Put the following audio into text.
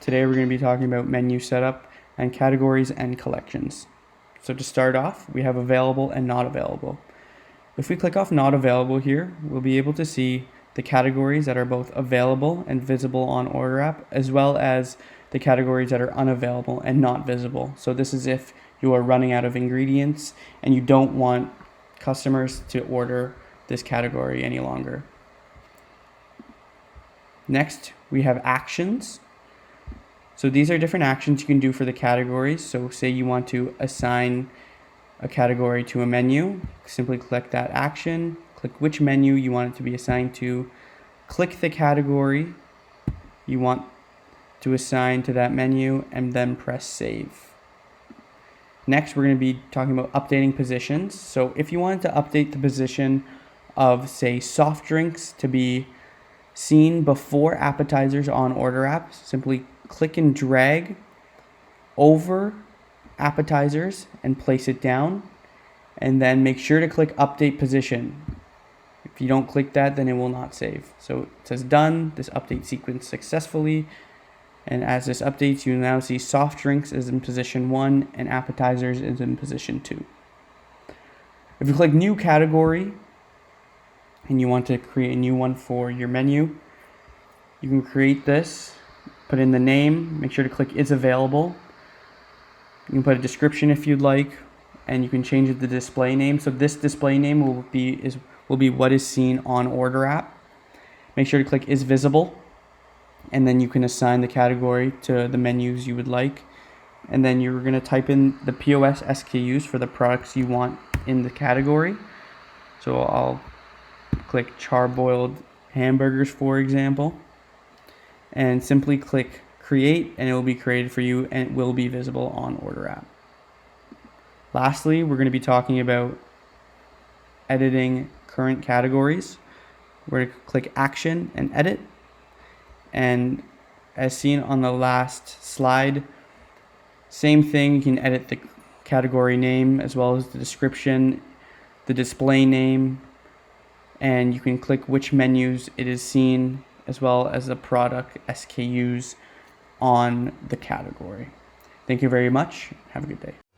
Today we're going to be talking about menu setup and categories and collections. So to start off, we have available and not available. If we click off not available here, we'll be able to see the categories that are both available and visible on Order App, as well as the categories that are unavailable and not visible. So this is if you are running out of ingredients and you don't want customers to order this category any longer. Next, we have actions. So these are different actions you can do for the categories. So say you want to assign a category to a menu, simply click that action, click which menu you want it to be assigned to, click the category you want to assign to that menu, and then press save. Next, we're going to be talking about updating positions. So if you wanted to update the position of, say, soft drinks to be seen before appetizers on Order App, simply click and drag over appetizers and place it down, and then make sure to click update position. If you don't click that, then it will not save. So it says done, this update sequence successfully, and as this updates, you now see soft drinks is in position 1 and appetizers is in position 2. If you click new category and you want to create a new one for your menu, you can create this, put in the name, make sure to click is available. You can put a description if you'd like, and you can change the display name. So this display name will be what is seen on Order App. Make sure to click is visible, and then you can assign the category to the menus you would like. And then you're going to type in the POS SKUs for the products you want in the category. So I'll click charboiled hamburgers, for example, and simply click create, and it will be created for you and it will be visible on Order App. Lastly, we're going to be talking about editing current categories. We're going to click action and edit, and as seen on the last slide, same thing, you can edit the category name as well as the description, the display name, and you can click which menus it is seen as well as the product SKUs on the category. Thank you very much. Have a good day.